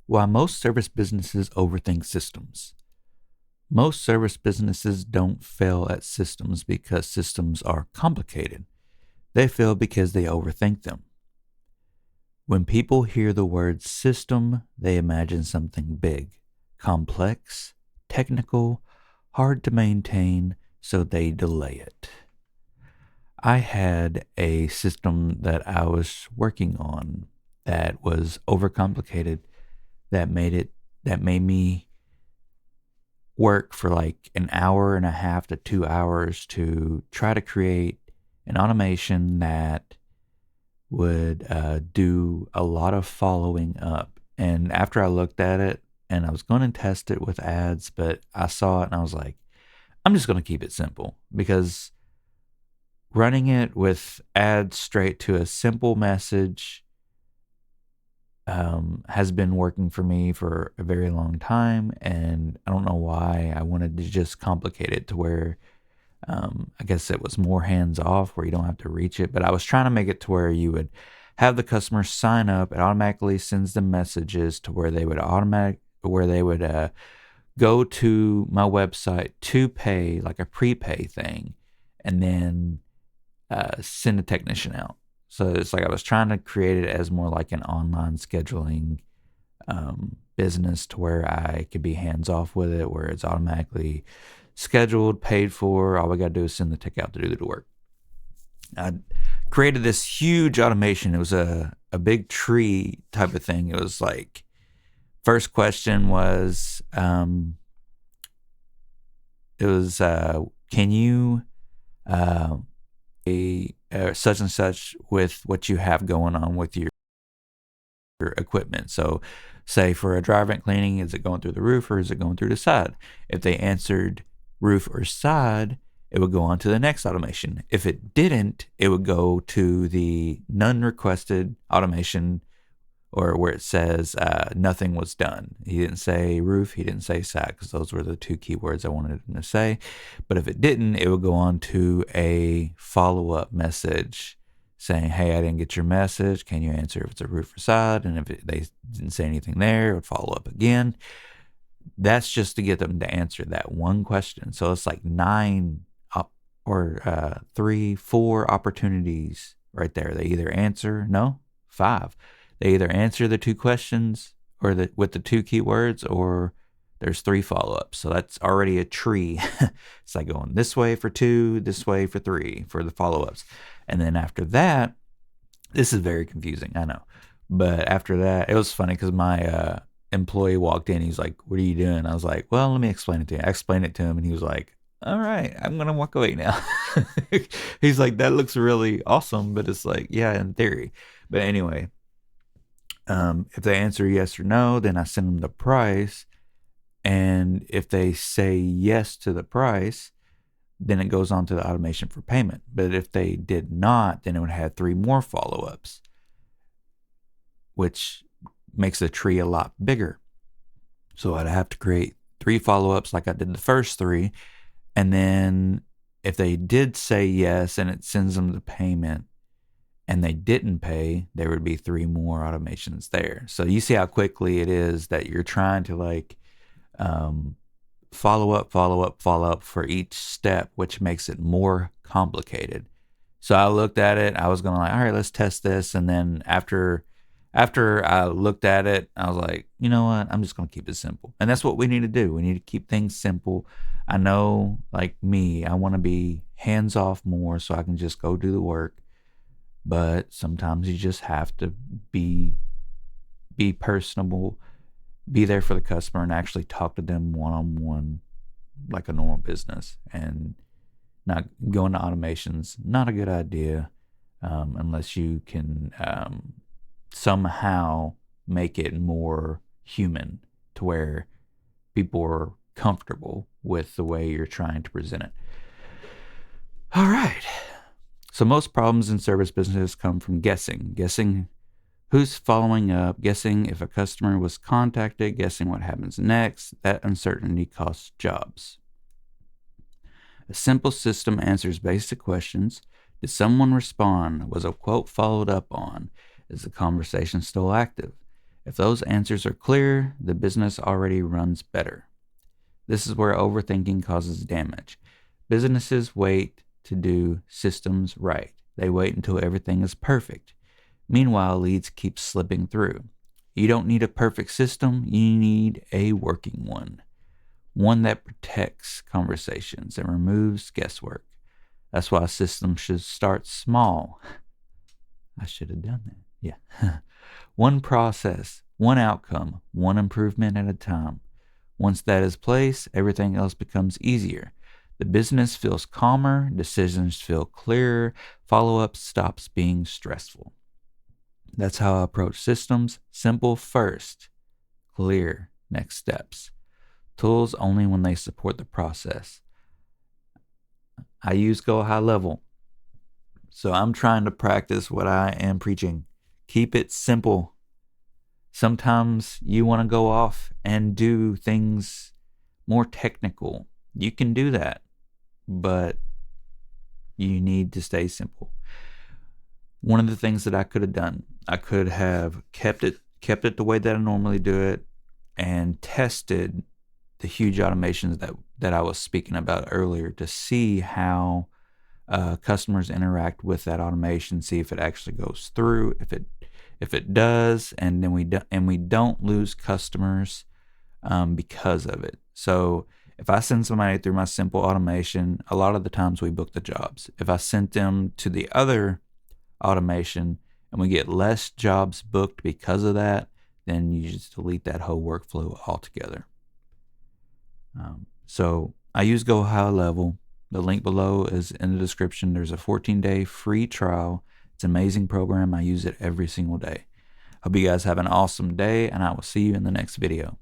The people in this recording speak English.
Why most service businesses overthink systems. Most service businesses don't fail at systems because systems are complicated. They fail because they overthink them. When people hear the word system, they imagine something big, complex, technical, hard to maintain, so they delay it. I had a system that I was working on that was overcomplicated that made me work for like an hour and a half to 2 hours to try to create an automation that would do a lot of following up. And after I looked at it, and I was going to test it with ads, but I saw it and I was like, I'm just going to keep it simple, because running it with ads straight to a simple message has been working for me for a very long time. And I don't know why I wanted to just complicate it to where I guess it was more hands off where you don't have to reach it. But I was trying to make it to where you would have the customer sign up. It automatically sends them messages to where they would go to my website to pay, like a prepay thing, and then send a technician out. So it's like I was trying to create it as more like an online scheduling business to where I could be hands off with it, where it's automatically scheduled, paid for. All we got to do is send the tech out to do the work. I created this huge automation. It was a big tree type of thing. It was like, first question was, can you such and such with what you have going on with your equipment? So say for a dry vent cleaning, is it going through the roof or is it going through the side? If they answered roof or side, it would go on to the next automation. If it didn't, it would go to the none requested automation, or where it says nothing was done. He didn't say roof, he didn't say side, because those were the two keywords I wanted him to say. But if it didn't, it would go on to a follow-up message saying, hey, I didn't get your message. Can you answer if it's a roof or side? And if they didn't say anything there, it would follow up again. That's just to get them to answer that one question. So it's like 4 opportunities right there. They either answer, no, 5. They either answer the 2 questions or with the 2 keywords, or there's 3 follow-ups. So that's already a tree. It's like going this way for 2, this way for 3 for the follow-ups. And then after that, this is very confusing, I know. But after that, it was funny because my employee walked in. He's like, what are you doing? I was like, well, let me explain it to you. I explained it to him and he was like, all right, I'm going to walk away now. He's like, that looks really awesome. But it's like, yeah, in theory. But anyway, if they answer yes or no, then I send them the price. And if they say yes to the price, then it goes on to the automation for payment. But if they did not, then it would have 3 more follow-ups, which makes the tree a lot bigger. So I'd have to create 3 follow-ups like I did the first 3. And then if they did say yes and it sends them the payment and they didn't pay, there would be 3 more automations there. So you see how quickly it is that you're trying to like follow up for each step, which makes it more complicated. So I looked at it. I was going to like, all right, let's test this. And then after I looked at it, I was like, you know what? I'm just going to keep it simple. And that's what we need to do. We need to keep things simple. I know, like me, I want to be hands off more so I can just go do the work. But sometimes you just have to be personable, be there for the customer, and actually talk to them one-on-one like a normal business. And not going to automations, not a good idea unless you can somehow make it more human to where people are comfortable with the way you're trying to present it. All right. So most problems in service businesses come from guessing who's following up, guessing if a customer was contacted, guessing what happens next. That uncertainty costs jobs. A simple system answers basic questions. Did someone respond? Was a quote followed up on? Is the conversation still active? If those answers are clear, the business already runs better. This is where overthinking causes damage. Businesses wait to do systems right. They wait until everything is perfect. Meanwhile, leads keep slipping through. You don't need a perfect system, you need a working one. One that protects conversations and removes guesswork. That's why systems should start small. I should have done that. Yeah. One process, one outcome, one improvement at a time. Once that is placed, everything else becomes easier. The business feels calmer, decisions feel clearer, follow-up stops being stressful. That's how I approach systems. Simple first, clear next steps. Tools only when they support the process. I use GoHighLevel. So I'm trying to practice what I am preaching. Keep it simple. Sometimes you want to go off and do things more technical. You can do that, but you need to stay simple. One of the things that I could have done, I could have kept it the way that I normally do it and tested the huge automations that I was speaking about earlier to see how customers interact with that automation, see if it actually goes through, if it does, and then we don't lose customers because of it. So if I send somebody through my simple automation, a lot of the times we book the jobs. If I sent them to the other automation and we get less jobs booked because of that, then you just delete that whole workflow altogether. So I use GoHighLevel. The link below is in the description. There's a 14-day free trial. It's an amazing program. I use it every single day. Hope you guys have an awesome day, and I will see you in the next video.